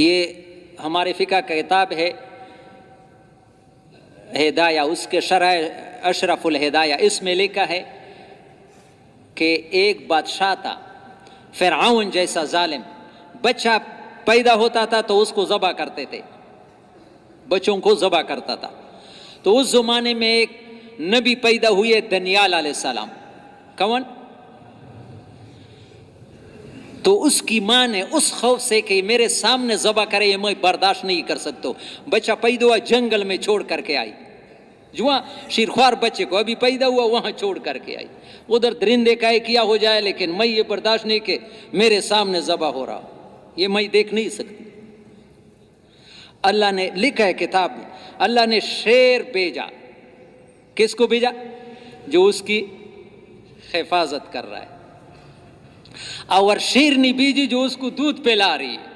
یہ ہمارے فقہ کا کتاب ہے ہدایہ، اس کے شرح اشرف الہدایہ، اس میں لکھا ہے کہ ایک بادشاہ تھا فرعون جیسا ظالم، بچہ پیدا ہوتا تھا تو اس کو ذبح کرتے تھے، بچوں کو ذبح کرتا تھا۔ تو اس زمانے میں ایک نبی پیدا ہوئے دانیال علیہ السلام۔ کون؟ تو اس کی ماں نے اس خوف سے کہ میرے سامنے ذبح کرے یہ میں برداشت نہیں کر سکتا، بچہ پیدا ہوا جنگل میں چھوڑ کر کے آئی، جہاں شیرخوار بچے کو ابھی پیدا ہوا وہاں چھوڑ کر کے آئی، ادھر درندے کا کیا ہو جائے لیکن میں یہ برداشت نہیں کہ میرے سامنے ذبح ہو رہا، یہ میں دیکھ نہیں سکتی۔ اللہ نے لکھا ہے کتاب میں، اللہ نے شیر بھیجا، کس کو بھیجا؟ جو اس کی حفاظت کر رہا ہے، اور شیرنی بھیجی جو اس کو دودھ پلا رہی ہے۔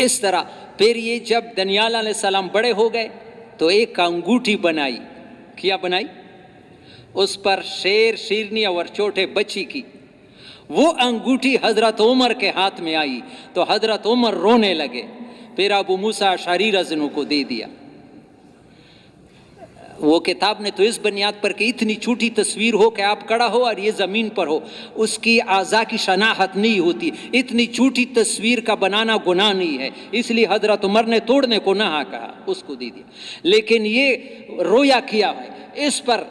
اس طرح پھر یہ جب دانیال علیہ السلام بڑے ہو گئے تو ایک انگوٹھی بنائی، کیا بنائی؟ اس پر شیر، شیرنی اور چھوٹے بچی کی، وہ انگوٹھی حضرت عمر کے ہاتھ میں آئی تو حضرت عمر رونے لگے، پھر ابو موسیٰ اشعری رضی اللہ عنہ کو دے دیا۔ وہ کتاب نے تو اس بنیاد پر کہ اتنی چھوٹی تصویر ہو کہ آپ کھڑا ہو اور یہ زمین پر ہو، اس کی اعضاء کی شناخت نہیں ہوتی، اتنی چھوٹی تصویر کا بنانا گناہ نہیں ہے، اس لیے حضرت عمر نے توڑنے کو نہ کہا، اس کو دے دیا۔ لیکن یہ رویا کیا ہے، اس پر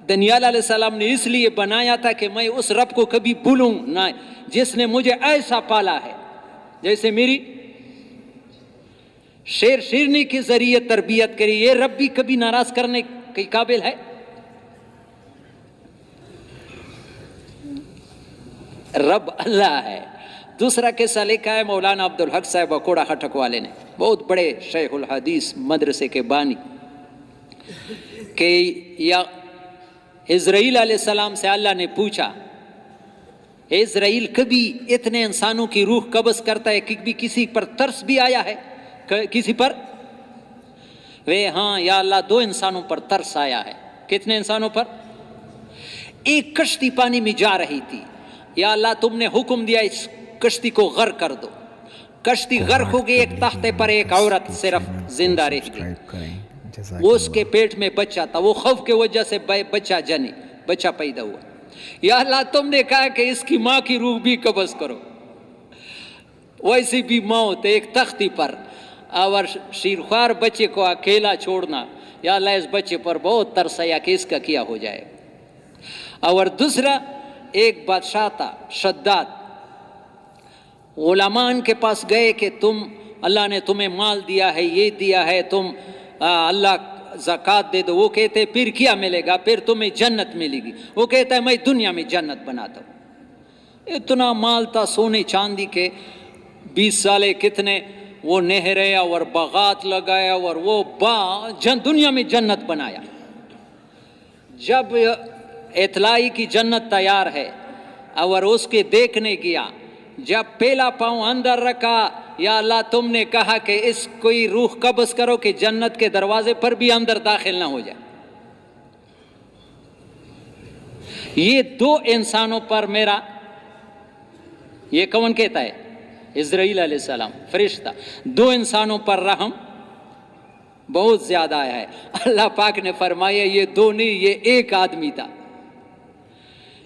دانیال علیہ السلام نے اس لیے بنایا تھا کہ میں اس رب کو کبھی بھولوں نہ جس نے مجھے ایسا پالا ہے، جیسے میری شیر شیرنی کے ذریعے تربیت کری، یہ رب بھی کبھی ناراض کرنے کے قابل ہے؟ رب اللہ ہے۔ دوسرا قصہ لکھا ہے مولانا عبدالحق صاحب اکوڑا خٹک والے نے، بہت بڑے شیخ الحدیث مدرسے کے بانی، کہ یا اسرائیل علیہ السلام سے اللہ نے پوچھا، اسرائیل کبھی اتنے انسانوں کی روح قبض کرتا ہے کہ کبھی کسی پر ترس بھی آیا ہے؟ کسی پر؟ وے ہاں یا اللہ، 2 انسانوں پر ترس آیا ہے۔ کتنے انسانوں پر؟ ایک کشتی پانی میں جا رہی تھی، یا اللہ تم نے حکم دیا اس کشتی کو غرق کر دو، کشتی غرق ہو گئی، ایک تختے پر ایک عورت صرف زندہ رہ گئی، وہ اس کے پیٹ میں بچہ تھا، وہ خوف کی وجہ سے بچہ جنی، بچہ پیدا ہوا، یا اللہ تم نے کہا کہ اس کی ماں کی روح بھی قبض کرو، ویسی بھی موت ایک تختی پر، اور شیرخوار بچے کو اکیلا چھوڑنا، یا اللہ اس بچے پر بہت ترس آیا کہ اس کا کیا ہو جائے۔ اور دوسرا ایک بادشاہ تھا شداد، علماء کے پاس گئے کہ تم، اللہ نے تمہیں مال دیا ہے، یہ دیا ہے، تم اللہ زکوٰۃ دے دو، وہ کہتے پھر کیا ملے گا؟ پھر تمہیں جنت ملے گی، وہ کہتا ہے میں دنیا میں جنت بناتا ہوں۔ اتنا مال تھا سونے چاندی کے، 20 سالے کتنے وہ نہریں اور باغات لگایا اور وہ دنیا میں جنت بنایا۔ جب اطلاعی کی جنت تیار ہے اور اس کے دیکھنے گیا، جب پہلا پاؤں اندر رکھا، یا اللہ تم نے کہا کہ اس کوئی روح قبض کرو کہ جنت کے دروازے پر بھی اندر داخل نہ ہو جائے۔ یہ 2 انسانوں پر میرا، یہ کون کہتا ہے؟ اسرائیل علیہ السلام، فرشتہ، 2 انسانوں پر رحم بہت زیادہ آیا ہے۔ اللہ پاک نے فرمایا یہ 2 نہیں، یہ ایک آدمی تھا،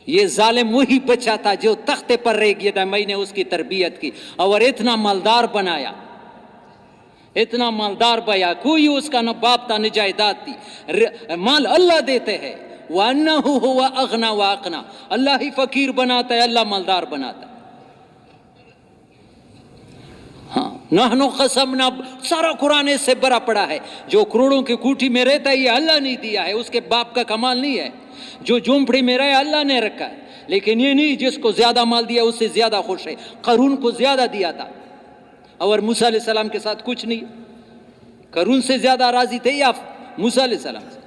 یہ ظالم وہی بچہ تھا جو تختے پر رہ گیا تھا، میں نے اس کی تربیت کی اور اتنا مالدار بنایا، اتنا مالدار بیا، کوئی اس کا نہ باپ تھا نہ جائیداد تھی، مال اللہ دیتے ہیں، وَأَنَّهُ هُوَ أَغْنَى وَأَقْنَى، اللہ ہی فقیر بناتا ہے، اللہ مالدار بناتا ہے۔ ہاں نحنو قسمنا، سارا قرآن اس سے بڑا پڑا ہے، جو کروڑوں کی کوٹھی میں رہتا ہے یہ اللہ نے دیا ہے، اس کے باپ کا کمال نہیں ہے، جو جھونپڑی میں رہے اللہ نے رکھا ہے، لیکن یہ نہیں جس کو زیادہ مال دیا اس سے زیادہ خوش ہے۔ قارون کو زیادہ دیا تھا اور موسیٰ علیہ السلام کے ساتھ کچھ نہیں، قارون سے زیادہ راضی تھے یا موسیٰ علیہ السلام سے؟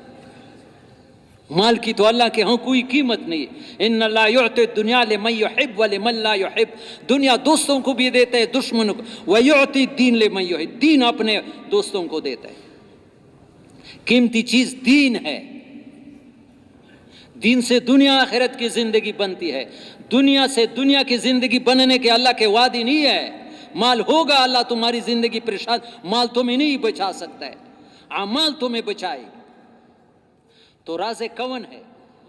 مال کی تو اللہ کے ہاں کوئی قیمت نہیں ہے۔ ان اللہ یعطی الدنیا لمن یحب ولمن لا یحب، دنیا دوستوں کو بھی دیتا ہے دشمنوں کو، ویعطی الدین لمن یحب، دین اپنے دوستوں کو دیتا ہے۔ قیمتی چیز دین ہے، دین سے دنیا آخرت کی زندگی بنتی ہے، دنیا سے دنیا کی زندگی بننے کے اللہ کے وعدے نہیں ہے۔ مال ہوگا، اللہ تمہاری زندگی پریشان، مال تمہیں نہیں بچا سکتا ہے، اعمال تمہیں بچائے۔ تو راز کون ہے؟